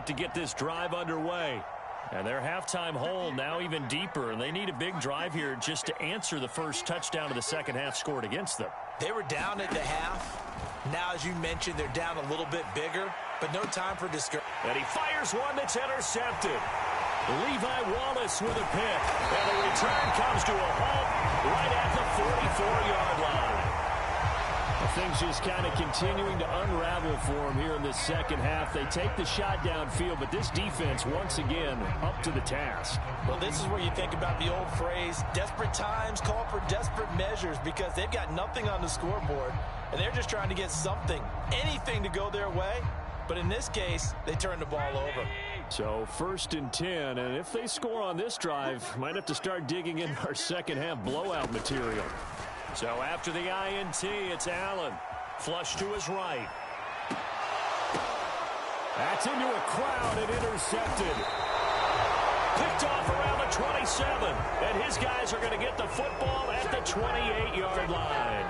to get this drive underway. And their halftime hole now even deeper, and they need a big drive here just to answer the first touchdown of the second half scored against them. They were down at the half. Now, as you mentioned, they're down a little bit bigger, but no time for discouragement. And he fires one that's intercepted. Levi Wallace with a pick. And the return comes to a halt right at the 44-yard line. Things just kind of continuing to unravel for them here in this second half. They take the shot downfield, but this defense, once again, up to the task. Well, this is where you think about the old phrase, desperate times call for desperate measures, because they've got nothing on the scoreboard, and they're just trying to get something, anything to go their way. But in this case, they turn the ball over. So 1st and 10, and if they score on this drive, might have to start digging in our second half blowout material. So after the INT, it's Allen. Flush to his right. That's into a crowd and intercepted. Picked off around the 27. And his guys are going to get the football at the 28-yard line.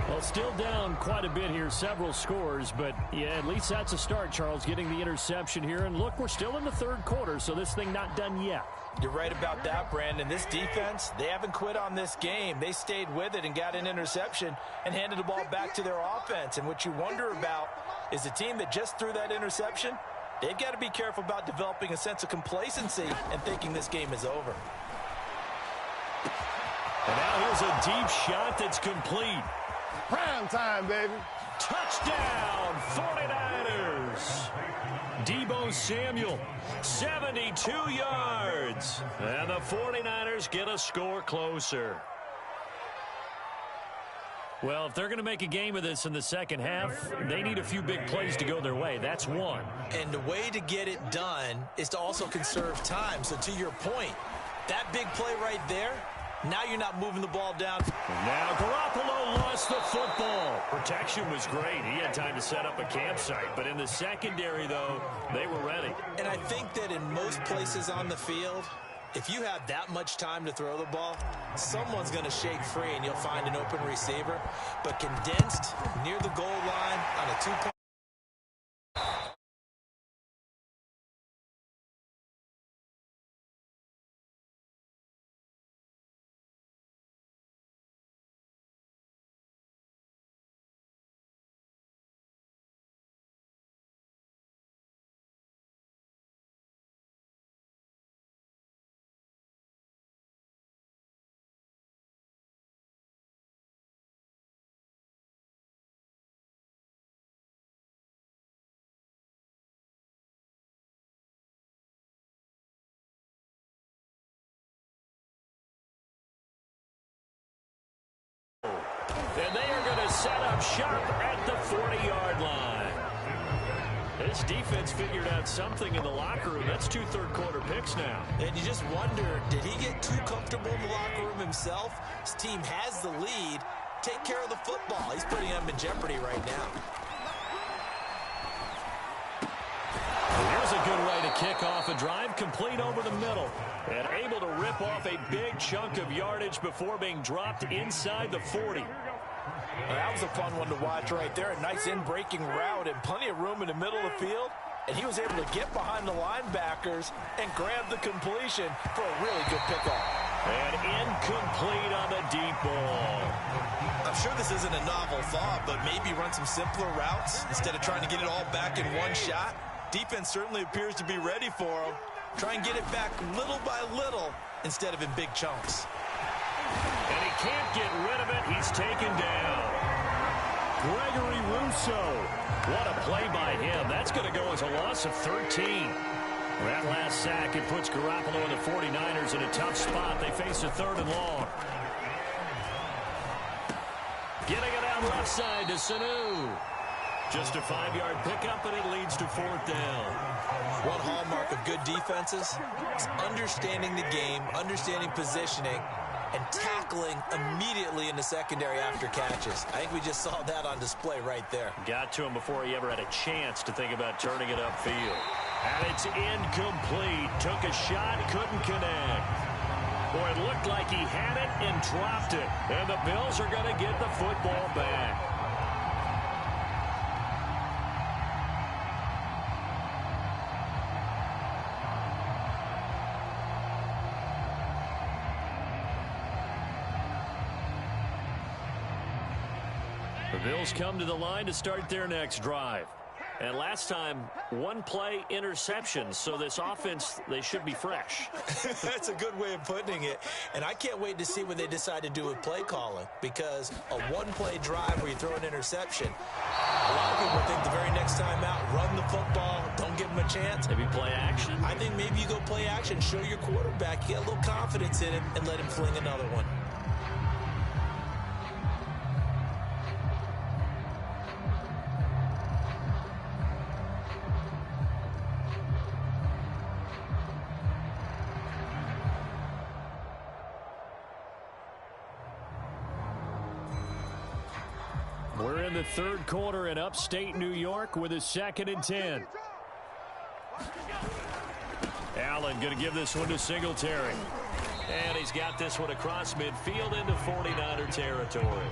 Well, still down quite a bit here, several scores, but yeah, at least that's a start, Charles, getting the interception here. And look, we're still in the third quarter, so this thing not done yet. You're right about that, Brandon. This defense, they haven't quit on this game. They stayed with it and got an interception and handed the ball back to their offense. And what you wonder about is the team that just threw that interception, they've got to be careful about developing a sense of complacency and thinking this game is over. And now here's a deep shot that's complete. Prime time, baby. Touchdown, 49ers. Deebo Samuel, 72 yards. And the 49ers get a score closer. Well, if they're going to make a game of this in the second half, they need a few big plays to go their way. That's one. And the way to get it done is to also conserve time. So to your point, that big play right there, now you're not moving the ball down. Now Garoppolo lost the football. Protection was great. He had time to set up a campsite. But in the secondary, though, they were ready. And I think that in most places on the field, if you have that much time to throw the ball, someone's going to shake free and you'll find an open receiver. But condensed near the goal line on a two-point. And they are going to set up shop at the 40-yard line. This defense figured out something in the locker room. That's 2 third-quarter picks now. And you just wonder, did he get too comfortable in the locker room himself? His team has the lead. Take care of the football. He's putting them in jeopardy right now. Here's a good way to kick off a drive, complete over the middle. And able to rip off a big chunk of yardage before being dropped inside the 40. Well, that was a fun one to watch right there. A nice in-breaking route and plenty of room in the middle of the field. And he was able to get behind the linebackers and grab the completion for a really good pickoff. And incomplete on the deep ball. I'm sure this isn't a novel thought, but maybe run some simpler routes instead of trying to get it all back in one shot. Defense certainly appears to be ready for him. Try and get it back little by little instead of in big chunks. And he can't get rid of it. He's taken down. Gregory Rousseau. What a play by him. That's going to go as a loss of 13. That last sack, it puts Garoppolo and the 49ers in a tough spot. They face a 3rd and long. Getting it out left side to Sanu. Just a 5-yard pickup, and it leads to 4th down. One hallmark of good defenses is understanding the game, understanding positioning, and tackling immediately in the secondary after catches. I think we just saw that on display right there. Got to him before he ever had a chance to think about turning it upfield. And it's incomplete. Took a shot, couldn't connect. Boy, it looked like he had it and dropped it. And the Bills are going to get the football back. Bills come to the line to start their next drive. And last time, one play interception. So this offense, they should be fresh. That's a good way of putting it. And I can't wait to see what they decide to do with play calling, because a one-play drive where you throw an interception, a lot of people think the very next time out, run the football, don't give them a chance. Maybe play action? I think maybe you go play action, show your quarterback, you get a little confidence in him, and let him fling another one. We're in the third quarter in upstate New York with a 2nd and 10. Allen going to give this one to Singletary. And he's got this one across midfield into 49er territory.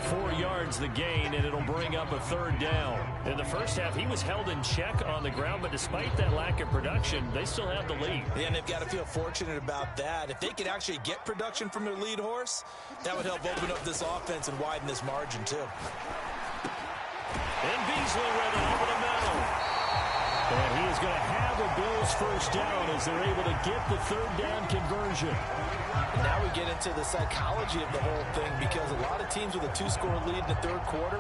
4 yards the gain, and it'll bring up a 3rd down. In the first half, he was held in check on the ground, but despite that lack of production, they still have the lead. Yeah, and they've got to feel fortunate about that. If they could actually get production from their lead horse, that would help open up this offense and widen this margin, too. And Beasley with it over the middle. And he is going to have a Bills first down as they're able to get the 3rd down conversion. And now we get into the psychology of the whole thing, because a lot of teams with a 2-score lead in the third quarter,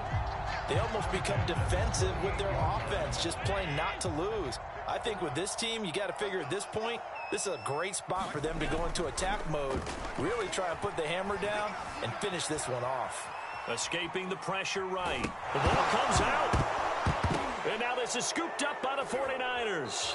they almost become defensive with their offense, just playing not to lose. I think with this team, you got to figure at this point, this is a great spot for them to go into attack mode, really try and put the hammer down and finish this one off. Escaping the pressure right. The ball comes out. And now this is scooped up by the 49ers.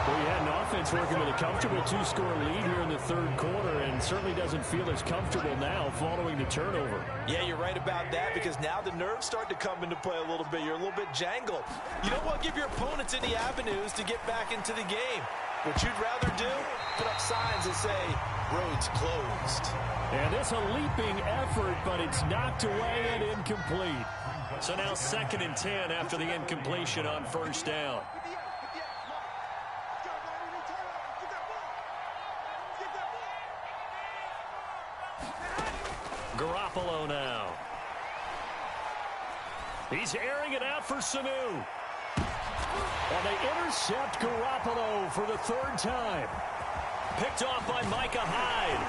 Well, you had an offense working with a comfortable 2-score lead here in the third quarter, and certainly doesn't feel as comfortable now following the turnover. Yeah, you're right about that, because now the nerves start to come into play a little bit. You're a little bit jangled. You don't want to give your opponents any avenues to get back into the game. What you'd rather do, put up signs that say, roads closed. And it's a leaping effort, but it's knocked away and incomplete. So now 2nd and 10 after the incompletion on 1st down. Garoppolo now. He's airing it out for Sanu. And they intercept Garoppolo for the 3rd time. Picked off by Micah Hyde.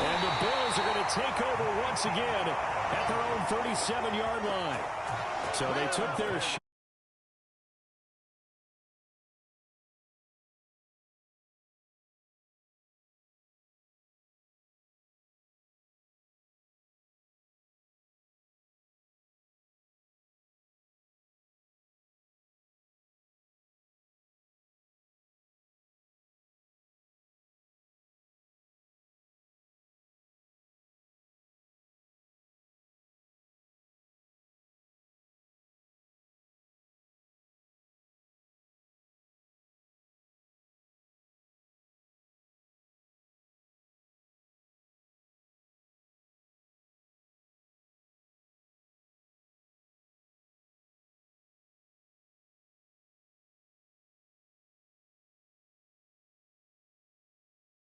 And the Bills are going to take over once again at their own 37-yard line. So they took their